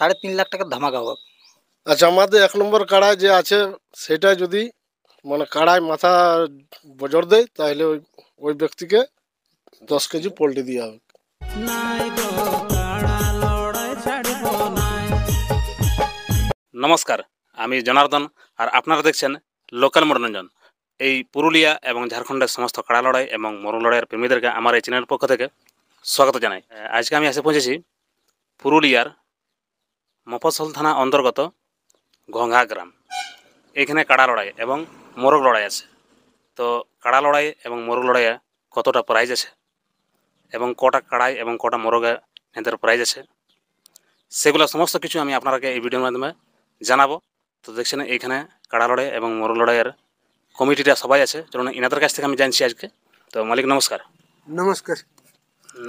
টাকার ধামাকা হবে। আচ্ছা, আমাদের 1 নম্বর কাড়ায় যে আছে সেটা যদি মানে কাড়ায় মাথা বজর দেয় তাহলে ওই ওই ব্যক্তিকে 10 কেজি পোল্ট্রি দেওয়া হবে। নমস্কার, আমি জনার্দন আর আপনারা দেখছেন লোকাল মনোরঞ্জন। এই পুরুলিয়া এবং ঝাড়খণ্ডের সমস্ত কাড়া লড়াই এবং মরণ লড়াইয়ের প্রেমীদেরকে আমার এই চ্যানেলের পক্ষ থেকে স্বাগত জানাই। আজকে আমি এসে পৌঁছেছি পুরুলিয়ার মফস্বল থানা অন্তর্গত ঘোঙ্ঘা গ্রাম। এখানে কাড়া লড়াই এবং মোরগ লড়াই আছে। তো কাড়া লড়াই এবং মোরগ লড়াইয়ে কতটা প্রাইজ আছে এবং কটা কাড়াই এবং কটা মোরগে এদের প্রাইজ আছে, সেগুলো সমস্ত কিছু আমি আপনাকে এই ভিডিওর মাধ্যমে জানাবো। তো দেখছেন এইখানে কাড়া লড়াই এবং মোরগ লড়াইয়ের কমিটিটা সবাই আছে, চলুন এনাদের কাছ থেকে আমি জানছি আজকে। তো মালিক নমস্কার। নমস্কার,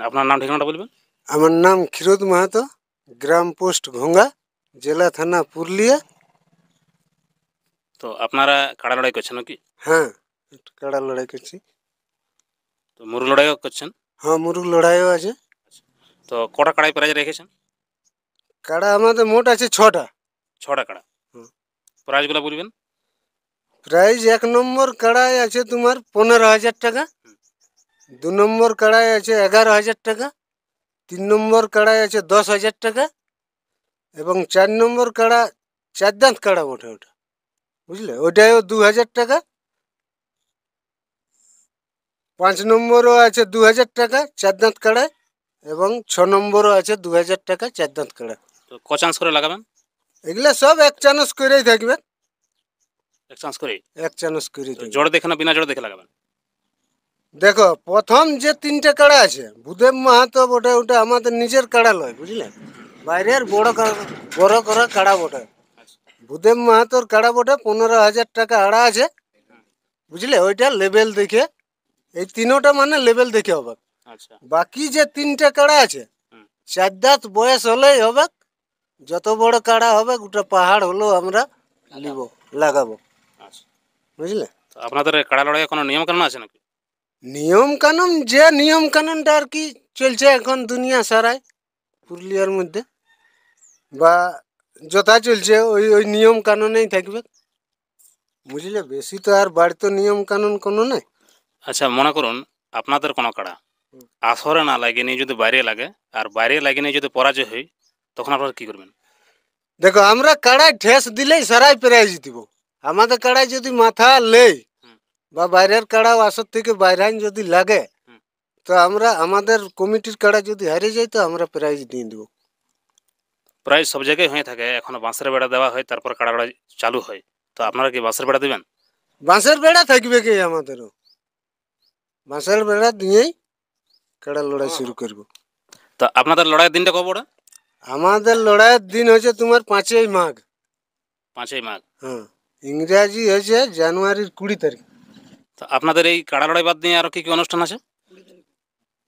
আপনার নাম ঠিকানাটা বলবেন? আমার নাম ক্ষীরোদ মাহাতো, গ্রাম পোস্ট ঘোঙ্গা, জেলা থানা পুরুলিয়া। তো আপনারা কাড়া লড়াই করছেন নাকি? হ্যাঁ, কাড়া লড়াই করছি। তো মোরগ লড়াইও করছেন? হ্যাঁ, মুরগ লড়াইও আছে। তো কটা কাড়াই প্রাইজ রেখেছেন? কাড়া আমাদের মোট আছে 6টা। 6টা কাড়া। প্রাইজগুলো বলবেন? প্রাইজ 1 নম্বর কাড়ায় আছে তোমার 15,000 টাকা, 2 নম্বর কাড়ায় আছে 11,000 টাকা, 3 নম্বর কাড়ায় আছে 10,000 টাকা এবং 4 নম্বর কাড়া, 4 দাঁত কাড়া ওঠে, ওটা বুঝলে, ওটাও 2,000 টাকা। 5 নম্বরও আছে 2,000 টাকা 4 দাঁত কাড়ায় এবং 6 নম্বরও আছে 2,000 টাকা 4 দাঁত কাড়া। তো ক চান্স করে লাগাবেন? এগুলা সব 1 চানচ করেই থাকবে। 1 চান্স করে? 1 চানচ করেই থাকবে। জোড়ে দেখে না বিনা জোড়ে দেখে লাগাবেন? দেখো, প্রথম যে 3টে কাড়া আছে ভূদেব মাহাতো বটে, ওটা আমাদের নিজের কাড়া লয়, বুঝলে, বাইরের বড় করা কাড়া বটে। ভূদেব মাহাতোর কাড়া বটে, 15,000 টাকা আড়া আছে, বুঝলে। ওইটা লেভেল দেখে, এই 3টা মানে লেভেল দেখে হবে। আচ্ছা। বাকি যে 3টে কাড়া আছে 4 দাঁত বয়স হলেই হবে। যত বড় কাড়া হবে ওটা পাহাড় হলেও আমরা নিব, লাগাবো, আচ্ছা, বুঝলে। তো আপনাদের কাড়া লড়াইয়ে কোনো নিয়ম কানুন আছে নাকি? নিয়ম কানুন, যে নিয়ম কানুনটা আর কি চলছে এখন দুনিয়া সারায় পুরুলিয়ার মধ্যে, বা যথা চলছে ওই ওই নিয়ম কানুনেই থাকবে, বুঝলে। বেশি তো আর বাড়িতে নিয়ম কানুন কোনো নেই। আচ্ছা, মনে করুন আপনাদের কোনো কাড়া আসরে না লাগে নিয়ে যদি বাইরে লাগে, আর বাইরে লাগে নিয়ে যদি পরাজয় হয়, তখন আপনারা কী করবেন? দেখো, আমরা কাড়ায় ঠেস দিলেই সারাই প্রাইজ দিব। আমাদের কাড়ায় যদি মাথা লেই বা বাইরের কাড়াও আসর থেকে বাইরে যদি লাগে, তো আমরা আমাদের কমিটির কাড়া যদি হারিয়ে যায় তো আমরা প্রাইজ দিয়ে দেবো। প্রায় সব জায়গায় হয়ে থাকে, এখনো বাঁশের বেড়া দেওয়া হয়, তারপর কাড়া লড়াই চালু হয়। তো আপনারা কি বাঁশের বেড়া দেবেন? বাঁশের বেড়া থাকবে কি আমাদেরও, বাঁশের বেড়া দিয়েই কাড়া লড়াই শুরু করব। তো আপনাদের লড়াইয়ের দিনটা কবে? আমাদের লড়াইয়ের দিন হচ্ছে তোমার 5ই মাঘ। 5ই মাঘ? হ্যাঁ, ইংরাজি হচ্ছে জানুয়ারির 20 তারিখ। তো আপনাদের এই কাড়া লড়াই বাদ দিয়ে আরও কী কী অনুষ্ঠান আছে?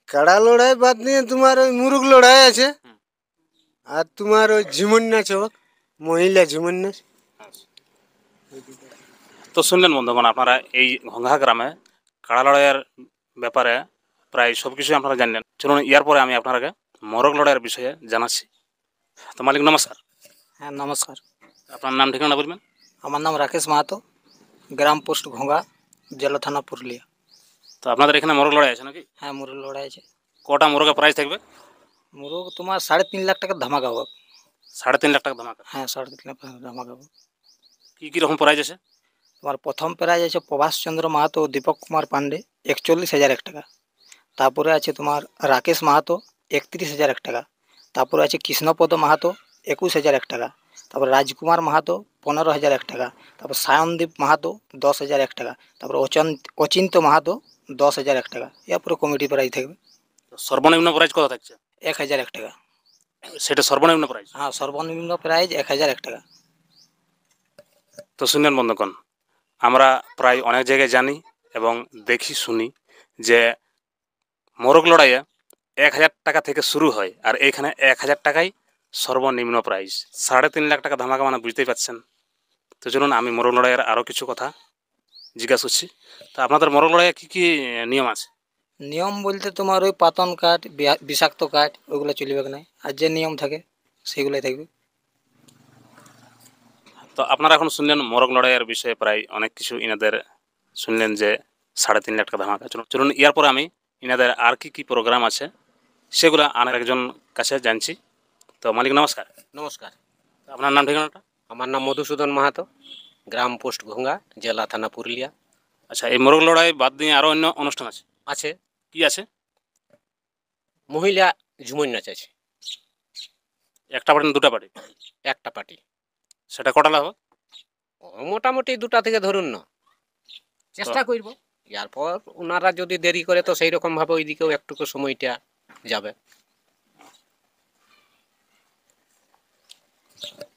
কাড়া লড়াই বাদ দিয়ে তোমার ওই মুরগ লড়াই আছে, আর তোমার ওই ঝিমুন নাচ হোক, মহিলা ঝিমুন নাচ। তো শুনলেন বন্ধুগণ, আপনারা এই ঘোঙ্ঘা গ্রামে কাড়া লড়াইয়ের ব্যাপারে প্রায় সব কিছুই আপনারা জানলেন। চলুন ইয়ার পরে আমি আপনাকে মোরগ লড়াইয়ের বিষয়ে জানাচ্ছি। তো মালিক নমস্কার। হ্যাঁ নমস্কার, আপনার নাম ঠিকানা বলবেন? আমার নাম রাকেশ মাহাতো, গ্রাম পোস্ট ঘোঙ্গা, জেলা থানা পুরুলিয়া। তো আপনাদের এখানে মোরগ লড়াই আছে নাকি? হ্যাঁ, মুরগ লড়াই আছে। কটা মোরগের প্রাইস থাকবে? মুরগ তোমার 3.5 টাকার ধামাকা হবে। 3.5 টাকা ধামাকা? হ্যাঁ, 3.5 টাকার ধামাকা হবে। কী কী রকম প্রাইজ আছে? তোমার প্রথম প্রাইজ আছে প্রভাসচন্দ্র মাহাতো, দীপক কুমার পান্ডে, 41,001 টাকা। তারপরে আছে তোমার রাকেশ মাহাতো, 31,001 টাকা। তারপরে আছে কৃষ্ণপদ মাহাতো, 21,001 টাকা। তারপর রাজকুমার মাহাতো, 15,001 টাকা। তারপর সায়নদীপ মাহাতো, 10,001 টাকা। তারপর অচিন্ত মাহাতো, 10,001 টাকা। এরপরে কমিটি প্রাইজ থাকবে। সর্বনিম্ন প্রাইজ কত থাকছে? 1,001 টাকা। সেটা সর্বনিম্ন প্রাইজ? হ্যাঁ, সর্বনিম্ন প্রাইজ 1,001 টাকা। তো শুনলেন বন্ধুগণ, আমরা প্রায় অনেক জায়গায় জানি এবং দেখি শুনি যে মোরগ লড়াইয়ে 1,000 টাকা থেকে শুরু হয়, আর এইখানে 1,000 টাকাই সর্বনিম্ন প্রাইস। 3.5 লাখ টাকা ধামাকা, মানে বুঝতেই পারছেন। তো চলুন আমি মোরগ লড়াইয়ের আরও কিছু কথা জিজ্ঞাসা করছি। তো আপনাদের মোরগ লড়াইয়ে কী কী নিয়ম আছে? নিয়ম বলতে তোমার ওই পাতন কাঠ, বিষাক্ত কাঠ ওইগুলো চলবে না, আর যে নিয়ম থাকে সেগুলোই থাকবে। তো আপনারা এখন শুনলেন মোরগ লড়াইয়ের বিষয়ে প্রায় অনেক কিছু ইনাদের শুনলেন যে 3.5 লাখ টাকা ধামাকা। চলুন চলুন ইয়ার পরে আমি ইনাদের আর কি কি প্রোগ্রাম আছে সেগুলো আর একজন কাছে জানছি। তো মালিক নমস্কার, নমস্কার, আপনার নাম ঠিকানাটা? আমার নাম মধুসূদন মাহাতো, গ্রাম পোস্ট ঘোঙ্গা, জেলা থানা পুরুলিয়া। আচ্ছা, এই মোরগ লড়াই বাদ দিয়ে আরও অন্য অনুষ্ঠান আছে? আছে কি আছে? মহিলা ঝুমুর নাচ আছে, একটা পার্টি না দুটা পার্টি? একটা পার্টি। সেটা কটা হবে? মোটামুটি 2টা থেকে ধরুন না, চেষ্টা করব। এরপর ওনারা যদি দেরি করে তো সেই রকম ভাবে ওইদিকেও একটুকু সময়টা যাবে।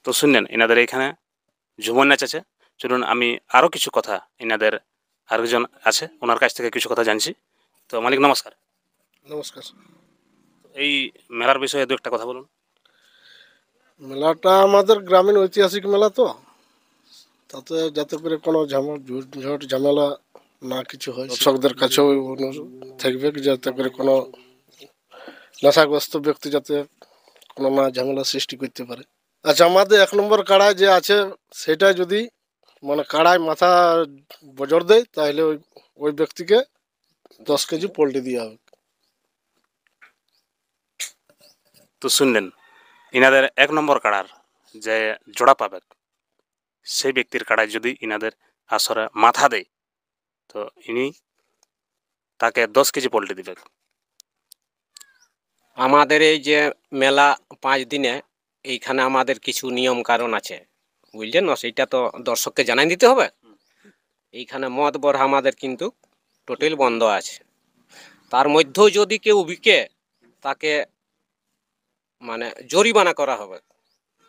তো শুনলেন এনাদের এখানে ঝুমর নাচ আছে। চলুন আমি আরও কিছু কথা এনাদের আরেকজন আছে ওনার কাছ থেকে কিছু কথা জানছি। তো মালিক নমস্কার। নমস্কার। এই মেলার বিষয়ে দু একটা কথা বলুন। মেলাটা আমাদের গ্রামীণ ঐতিহাসিক মেলা, তো তাতে যাতে করে কোনো ঝট ঝামেলা না কিছু হয়, দর্শকদের কাছেও থাকবে যাতে করে কোনো নেশাগ্রস্ত ব্যক্তি যাতে কোনো না ঝামেলা সৃষ্টি করতে পারে। আচ্ছা, আমাদের 1 নম্বর কাড়ায় যে আছে সেটা যদি মানে কাড়ায় মাথা বজর দেয় তাহলে ওই ব্যক্তিকে 10 কেজি পোল্ট্রি দেওয়া হবে। তো শুনলেন ইনাদের 1 নম্বর কাড়ার যে জোড়া পাবে সেই ব্যক্তির কাড়ায় যদি ইনাদের আসরে মাথা দেয় তো ইনি তাকে 10 কেজি পোল্ট্রি দিবে। আমাদের এই যে মেলা 5 দিনে এইখানে আমাদের কিছু নিয়ম কারণ আছে, বুঝলেন না? সেইটা তো দর্শককে জানাই দিতে হবে। এইখানে মদ বড়া আমাদের কিন্তু টোটাল বন্ধ আছে। তার মধ্যেও যদি কেউ বিকে তাকে মানে জরিমানা করা হবে।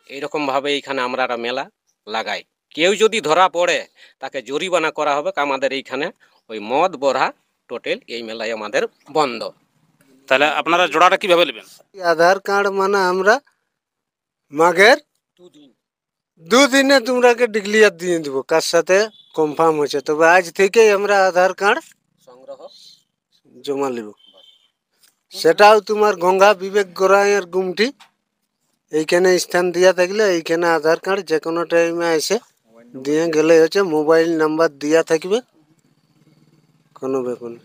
এইরকম ভাবে এইখানে আমরা মেলা লাগাই। কেউ যদি ধরা পড়ে তাকে জরিমানা করা হবে। আমাদের এইখানে ওই মদ বড়া টোটাল এই মেলায় আমাদের বন্ধ। তাহলে আপনারা জোড়াটা কিভাবে নেবেন? আধার কার্ড মানে আমরা মাঘের 2 দিনে তোমরাকে ডিক্লিয়ার দিয়ে দেবো কার সাথে কনফার্ম হয়েছে। তবে আজ থেকেই আমরা আধার কার্ড সংগ্রহ জমা নেব। সেটাও তোমার গঙ্গা বিবেক গোড়াইয়ের গুমটি এইখানে স্থান দিয়া থাকলে এইখানে আধার কার্ড যে কোনো টাইমে এসে দিয়ে গেলে হচ্ছে, মোবাইল নাম্বার দিয়া থাকবে, কোনো ব্যাপার নেই।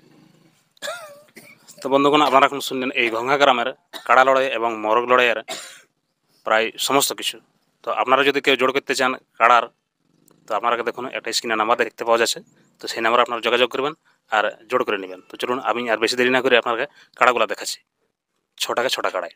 তো বন্ধুগণ আপনারা এখন শুনলেন এই গঙ্গা গ্রামের কাড়া লড়াই এবং মোরগ লড়াইয়ের প্রায় সমস্ত কিছু। তো আপনারা যদি কেউ জোর করতে চান কাড়ার, তো আপনারা দেখুন একটা স্ক্রিনে নাম্বার দেখতে পাওয়া যাচ্ছে, তো সেই নাম্বারে আপনারা যোগাযোগ করবেন আর জোর করে নেবেন। তো চলুন আমি আর বেশি দেরি না করে আপনাকে কাড়াগুলো দেখাচ্ছি। 6 টাকা 6 টাকা কাড়ায়।